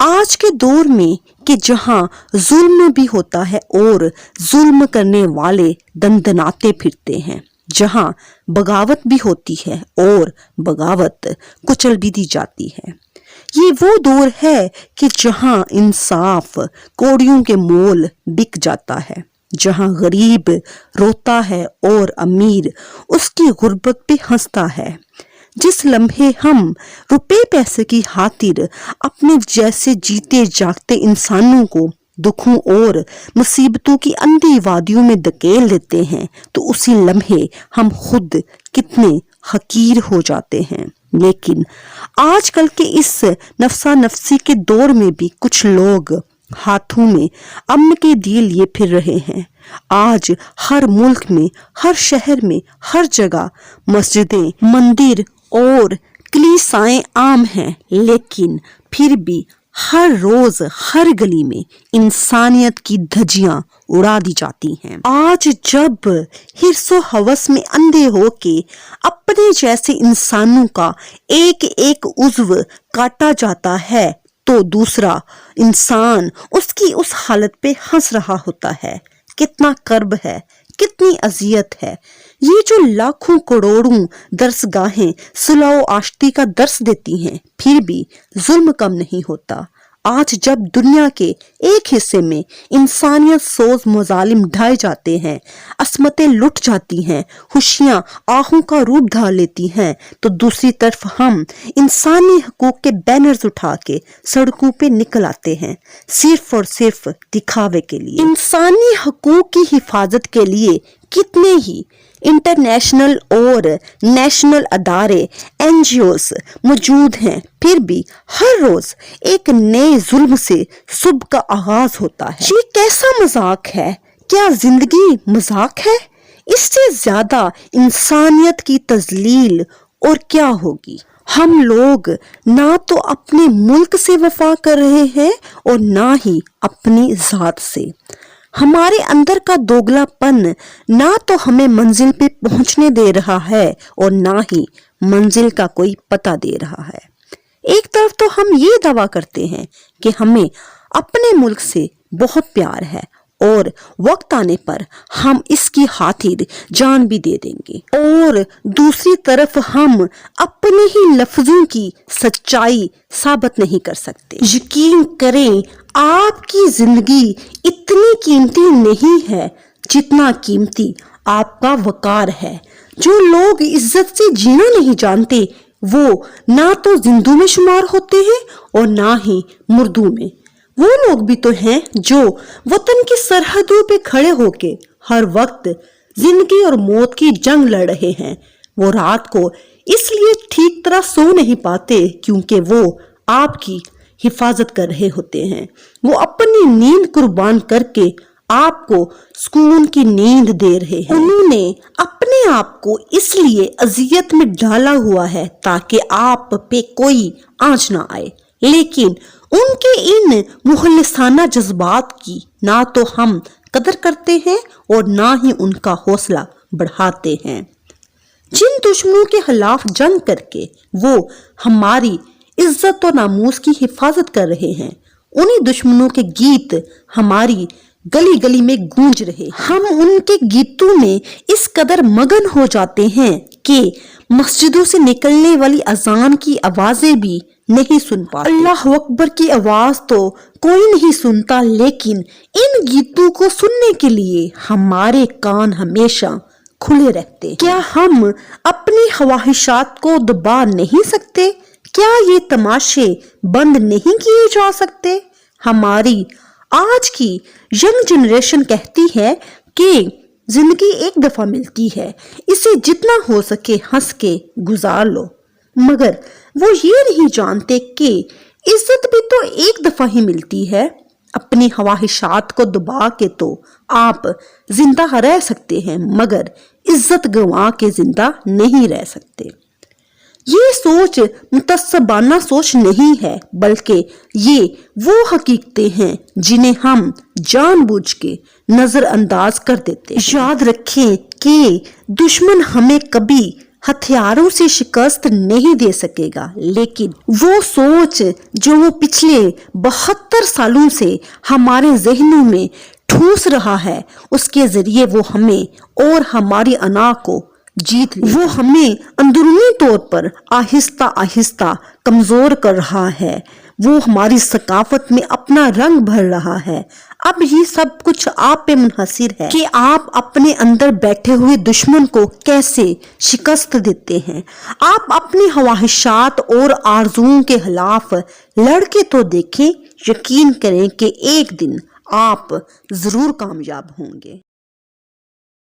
آج کے دور میں کہ جہاں ظلم بھی ہوتا ہے اور ظلم کرنے والے دندناتے پھرتے ہیں، جہاں بغاوت بھی ہوتی ہے اور بغاوت کچل بھی دی جاتی ہے، یہ وہ دور ہے کہ جہاں انصاف کوڑیوں کے مول بک جاتا ہے، جہاں غریب روتا ہے اور امیر اس کی غربت پہ ہنستا ہے۔ جس لمحے ہم روپے پیسے کی خاطر اپنے جیسے جیتے جاگتے انسانوں کو دکھوں اور مصیبتوں کی اندھی وادیوں میں دھکیل دیتے ہیں، تو اسی لمحے ہم خود کتنے حقیر ہو جاتے ہیں۔ لیکن آج کل کے اس نفسا نفسی کے دور میں بھی کچھ لوگ ہاتھوں میں امن کے دیے لیے پھر رہے ہیں۔ آج ہر ملک میں، ہر شہر میں، ہر جگہ مسجدیں، مندر اور کلیسائیں عام ہیں، لیکن پھر بھی ہر روز ہر گلی میں انسانیت کی دھجیاں اڑا دی جاتی ہیں۔ آج جب حرص و ہوس میں اندھے ہو کے اپنے جیسے انسانوں کا ایک ایک عضو کاٹا جاتا ہے تو دوسرا انسان اس کی اس حالت پہ ہنس رہا ہوتا ہے۔ کتنا کرب ہے، کتنی اذیت ہے۔ یہ جو لاکھوں کروڑوں درسگاہیں صلح و آشتی کا درس دیتی ہیں، پھر بھی ظلم کم نہیں ہوتا۔ آج جب دنیا کے ایک حصے میں انسانیت سوز مظالم ڈھائے جاتے ہیں، عصمتیں لٹ جاتی ہیں، خوشیاں آہوں کا روپ دھار لیتی ہیں، تو دوسری طرف ہم انسانی حقوق کے بینرز اٹھا کے سڑکوں پہ نکل آتے ہیں، صرف اور صرف دکھاوے کے لیے۔ انسانی حقوق کی حفاظت کے لیے کتنے ہی انٹرنیشنل اور نیشنل ادارے، NGOs موجود ہیں، پھر بھی ہر روز ایک نئے ظلم سے صبح کا آغاز ہوتا ہے۔ یہ کیسا مذاق ہے؟ کیا زندگی مذاق ہے؟ اس سے زیادہ انسانیت کی تذلیل اور کیا ہوگی؟ ہم لوگ نہ تو اپنے ملک سے وفا کر رہے ہیں اور نہ ہی اپنی ذات سے۔ ہمارے اندر کا دوگلا پن نہ تو ہمیں منزل پہ پہنچنے دے رہا ہے اور نہ ہی منزل کا کوئی پتہ دے رہا ہے۔ ایک طرف تو ہم یہ دعویٰ کرتے ہیں کہ ہمیں اپنے ملک سے بہت پیار ہے اور وقت آنے پر ہم اس کی خاطر جان بھی دے دیں گے، اور دوسری طرف ہم اپنے ہی لفظوں کی سچائی ثابت نہیں کر سکتے۔ یقین کریں، آپ کی زندگی اتنی قیمتی نہیں ہے جتنا قیمتی آپ کا وقار ہے۔ جو لوگ عزت سے جینا نہیں جانتے وہ نہ تو زندوں میں شمار ہوتے ہیں اور نہ ہی مردوں میں۔ وہ لوگ بھی تو ہیں جو وطن کی سرحدوں پہ کھڑے ہو کے ہر وقت زندگی اور موت کی جنگ لڑ رہے ہیں۔ وہ رات کو اس لیے ٹھیک طرح سو نہیں پاتے کیونکہ وہ آپ کی حفاظت کر رہے ہوتے ہیں۔ وہ اپنی نیند قربان کر کے آپ کو سکون کی نیند دے رہے ہیں۔ انہوں نے اپنے آپ کو اس لیے اذیت میں ڈالا ہوا ہے تاکہ آپ پہ کوئی آنچ نہ آئے، لیکن ان کے ان مخلصانہ جذبات کی نہ تو ہم قدر کرتے ہیں اور نہ ہی ان کا حوصلہ بڑھاتے ہیں۔ جن دشمنوں کے خلاف جنگ کر کے وہ ہماری عزت و ناموس کی حفاظت کر رہے ہیں، انہی دشمنوں کے گیت ہماری گلی گلی میں گونج رہے ہیں۔ ہم ان کے گیتوں میں اس قدر مگن ہو جاتے ہیں کہ مسجدوں سے نکلنے والی اذان کی آوازیں بھی نہیں سن پاتے۔ اللہ اکبر کی آواز تو کوئی نہیں سنتا، لیکن ان گیتوں کو سننے کے لیے ہمارے کان ہمیشہ کھلے رہتے۔ کیا ہم اپنی خواہشات کو دبا نہیں سکتے؟ کیا یہ تماشے بند نہیں کیے جا سکتے؟ ہماری آج کی ینگ جنریشن کہتی ہے کہ زندگی ایک دفعہ ملتی ہے، اسے جتنا ہو سکے ہنس کے گزار لو، مگر وہ یہ نہیں جانتے کہ عزت بھی تو ایک دفعہ ہی ملتی ہے۔ اپنی خواہشات کو دبا کے تو آپ زندہ رہ سکتے ہیں مگر عزت گنوا کے زندہ نہیں رہ سکتے۔ یہ سوچ متعصبانہ سوچ نہیں ہے، بلکہ یہ وہ حقیقتیں ہیں جنہیں ہم جان بوجھ کے نظر انداز کر دیتے ہیں۔ یاد رکھیں کہ دشمن ہمیں کبھی ہتھیاروں سے شکست نہیں دے سکے گا، لیکن وہ سوچ جو وہ پچھلے 72 سالوں سے ہمارے ذہنوں میں ٹھوس رہا ہے، اس کے ذریعے وہ ہمیں اور ہماری انا کو جیت لے، وہ ہمیں اندرونی طور پر آہستہ آہستہ کمزور کر رہا ہے، وہ ہماری ثقافت میں اپنا رنگ بھر رہا ہے۔ اب یہ سب کچھ آپ پہ منحصر ہے کہ آپ اپنے اندر بیٹھے ہوئے دشمن کو کیسے شکست دیتے ہیں۔ آپ اپنی خواہشات اور آرزوؤں کے خلاف لڑ کے تو دیکھیں، یقین کریں کہ ایک دن آپ ضرور کامیاب ہوں گے۔